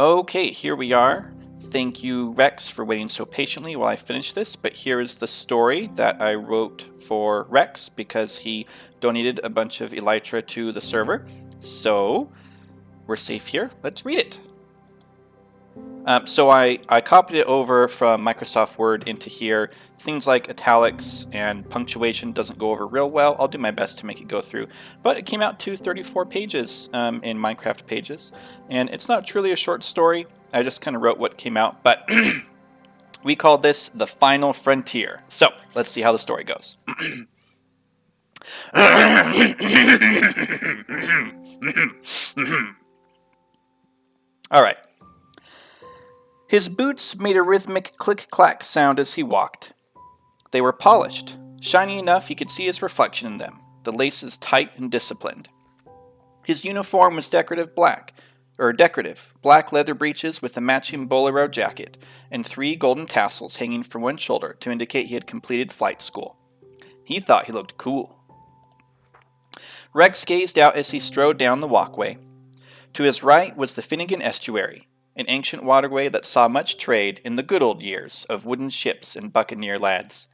Okay, here we are. Thank you, Rex, for waiting so patiently while I finish this, but here is the story that I wrote for Rex because he donated a bunch of elytra to the server. So, we're safe here. Let's read it. So I copied it over from Microsoft Word into here. Things like italics and punctuation doesn't go over real well. I'll do my best to make it go through. But it came out to 34 pages in Minecraft Pages. And it's not truly a short story. I just kind of wrote what came out. But we called this The Final Frontier. So let's see how the story goes. All right. His boots made a rhythmic click-clack sound as he walked. They were polished, shiny enough he could see his reflection in them, the laces tight and disciplined. His uniform was decorative black leather breeches with a matching bolero jacket, and 3 golden tassels hanging from one shoulder to indicate he had completed flight school. He thought he looked cool. Rex gazed out as he strode down the walkway. To his right was the Finnegan Estuary, an ancient waterway that saw much trade in the good old years of wooden ships and buccaneer lads.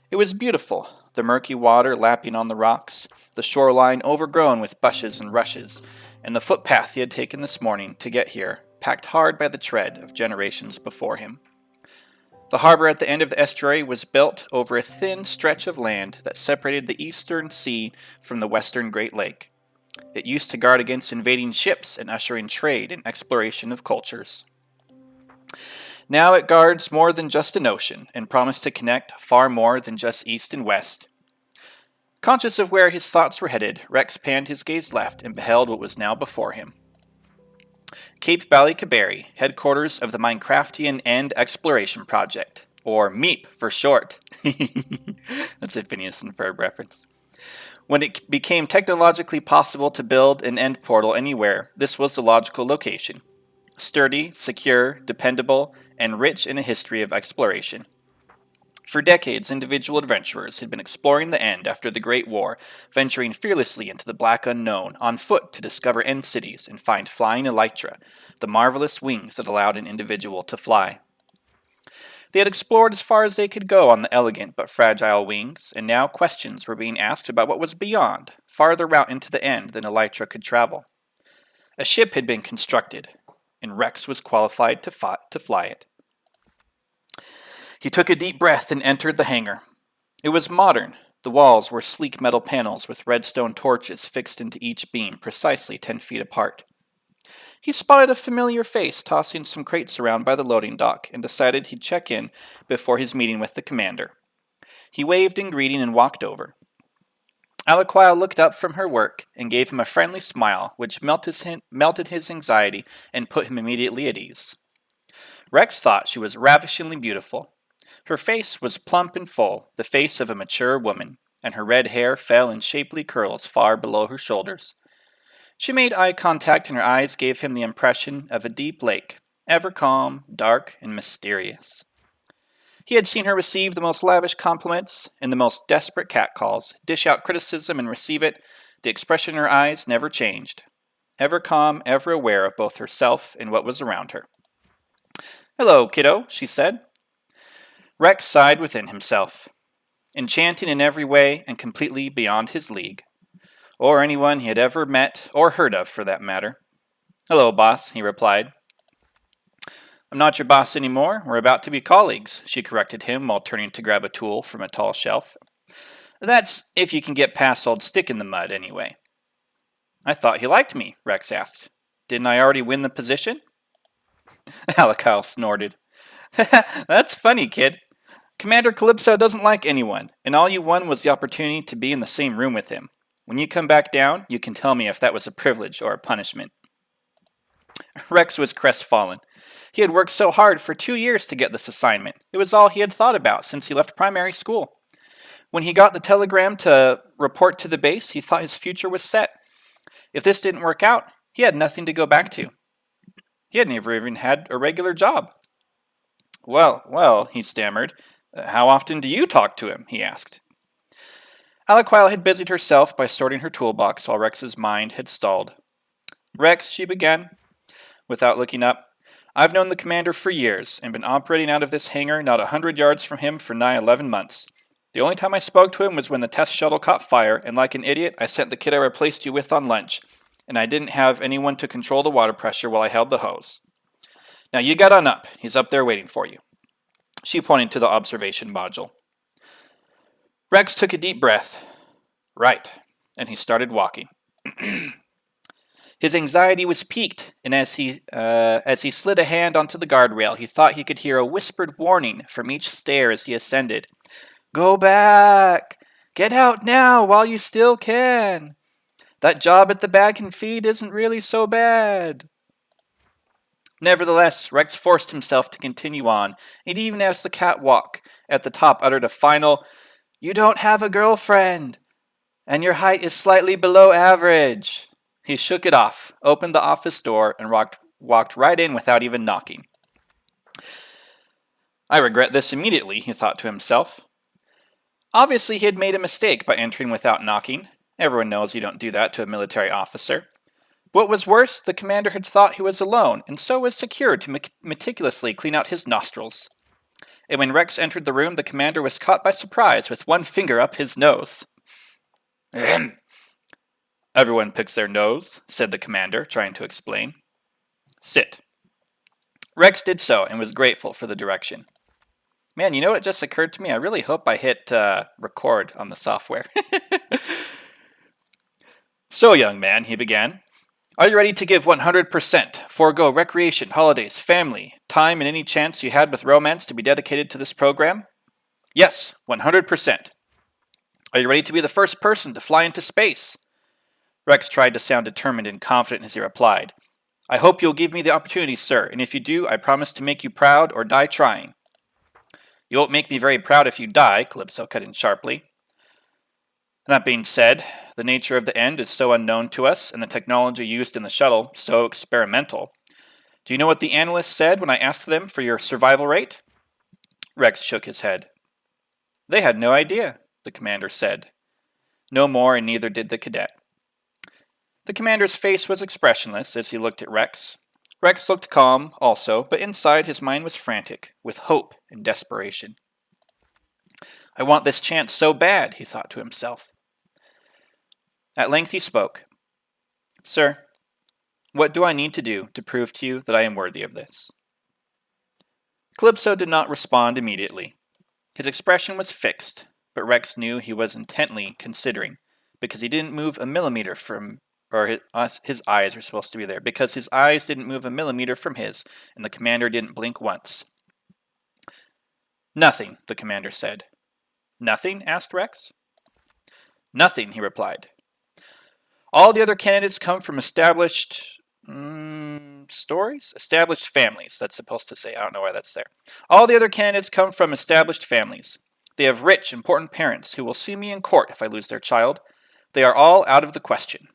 It was beautiful, the murky water lapping on the rocks, the shoreline overgrown with bushes and rushes, and the footpath he had taken this morning to get here, packed hard by the tread of generations before him. The harbor at the end of the estuary was built over a thin stretch of land that separated the eastern sea from the western Great Lake. It used to guard against invading ships and usher in trade and exploration of cultures. Now it guards more than just an ocean, and promised to connect far more than just east and west. Conscious of where his thoughts were headed, Rex panned his gaze left and beheld what was now before him. Cape Ballycaberry, headquarters of the Minecraftian End Exploration Project, or MEEP for short. That's a Phineas and Ferb reference. When it became technologically possible to build an end portal anywhere, this was the logical location. Sturdy, secure, dependable, and rich in a history of exploration. For decades, individual adventurers had been exploring the End after the Great War, venturing fearlessly into the black unknown, on foot to discover End cities and find flying elytra, the marvelous wings that allowed an individual to fly. They had explored as far as they could go on the elegant but fragile wings, and now questions were being asked about what was beyond, farther out into the End than elytra could travel. A ship had been constructed, and Rex was qualified to fly it. He took a deep breath and entered the hangar. It was modern. The walls were sleek metal panels with redstone torches fixed into each beam precisely 10 feet apart. He spotted a familiar face tossing some crates around by the loading dock and decided he'd check in before his meeting with the commander. He waved in greeting and walked over. Aliquile looked up from her work and gave him a friendly smile which melted his anxiety and put him immediately at ease. Rex thought she was ravishingly beautiful. Her face was plump and full, the face of a mature woman, and her red hair fell in shapely curls far below her shoulders. She made eye contact and her eyes gave him the impression of a deep lake, ever calm, dark, and mysterious. He had seen her receive the most lavish compliments and the most desperate catcalls, dish out criticism and receive it. The expression in her eyes never changed. Ever calm, ever aware of both herself and what was around her. "Hello, kiddo," she said. Rex sighed within himself. Enchanting in every way and completely beyond his league. Or anyone he had ever met, or heard of for that matter. "Hello, boss," he replied. "I'm not your boss anymore. We're about to be colleagues," she corrected him while turning to grab a tool from a tall shelf. "That's if you can get past old Stick in the Mud, anyway." "I thought he liked me," Rex asked. "Didn't I already win the position?" Aliquile snorted. "That's funny, kid. Commander Calypso doesn't like anyone, and all you won was the opportunity to be in the same room with him. When you come back down, you can tell me if that was a privilege or a punishment." Rex was crestfallen. He had worked so hard for 2 years to get this assignment. It was all he had thought about since he left primary school. When he got the telegram to report to the base, he thought his future was set. If this didn't work out, he had nothing to go back to. He had never even had a regular job. Well, he stammered. "How often do you talk to him?" he asked. Aliquile had busied herself by sorting her toolbox while Rex's mind had stalled. "Rex," she began, without looking up, I've known the commander for years and been operating out of this hangar not 100 yards from him for nigh 11 months. The only time I spoke to him was when the test shuttle caught fire, and like an idiot, I sent the kid I replaced you with on lunch, and I didn't have anyone to control the water pressure while I held the hose. Now you get on up. He's up there waiting for you. She pointed to the observation module. Rex took a deep breath. Right. And he started walking. His anxiety was piqued, and as he slid a hand onto the guardrail, he thought he could hear a whispered warning from each stair as he ascended. Go back! Get out now while you still can! That job at the Bag and Feed isn't really so bad. Nevertheless, Rex forced himself to continue on, and even as the catwalk at the top uttered a final, You don't have a girlfriend, and your height is slightly below average. He shook it off, opened the office door, and walked right in without even knocking. I regret this immediately, he thought to himself. Obviously, he had made a mistake by entering without knocking. Everyone knows you don't do that to a military officer. What was worse, the commander had thought he was alone, and so was secured to meticulously clean out his nostrils. And when Rex entered the room, the commander was caught by surprise with one finger up his nose. Ahem. Everyone picks their nose, said the commander, trying to explain. Sit. Rex did so and was grateful for the direction. Man, you know what just occurred to me? I really hope I hit record on the software. So, young man, he began, are you ready to give 100%, forego recreation, holidays, family, time, and any chance you had with romance to be dedicated to this program? Yes, 100%. Are you ready to be the first person to fly into space? Rex tried to sound determined and confident as he replied, I hope you'll give me the opportunity, sir, and if you do, I promise to make you proud or die trying. You won't make me very proud if you die, Calypso cut in sharply. That being said, the nature of the end is so unknown to us, and the technology used in the shuttle so experimental. Do you know what the analysts said when I asked them for your survival rate? Rex shook his head. They had no idea, the commander said. No more, and neither did the cadet. The commander's face was expressionless as he looked at Rex. Rex looked calm, also, but inside his mind was frantic, with hope and desperation. I want this chance so bad, he thought to himself. At length he spoke. Sir, what do I need to do to prove to you that I am worthy of this? Calypso did not respond immediately. His expression was fixed, but Rex knew he was intently considering, because he didn't move a millimeter from his eyes were supposed to be there, because his eyes didn't move a millimeter from his, and the commander didn't blink once. Nothing, the commander said. Nothing? Asked Rex. Nothing, he replied. All the other candidates come from established established families, that's supposed to say. I don't know why that's there. All the other candidates come from established families. They have rich, important parents who will see me in court if I lose their child. They are all out of the question.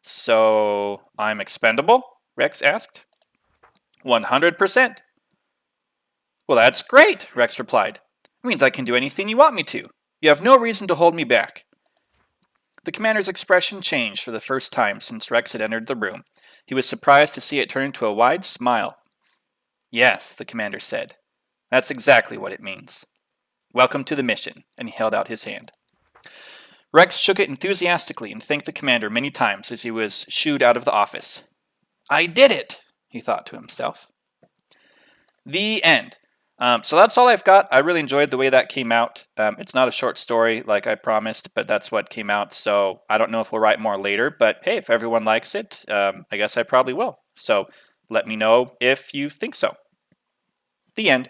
So, I'm expendable? Rex asked. 100%. Well, that's great, Rex replied. It means I can do anything you want me to. You have no reason to hold me back. The commander's expression changed for the first time since Rex had entered the room. He was surprised to see it turn into a wide smile. Yes, the commander said. That's exactly what it means. Welcome to the mission, and he held out his hand. Rex shook it enthusiastically and thanked the commander many times as he was shooed out of the office. I did it, he thought to himself. The end. So that's all I've got. I really enjoyed the way that came out. It's not a short story like I promised, but that's what came out. So I don't know if we'll write more later, but hey, if everyone likes it, I guess I probably will. So let me know if you think so. The end.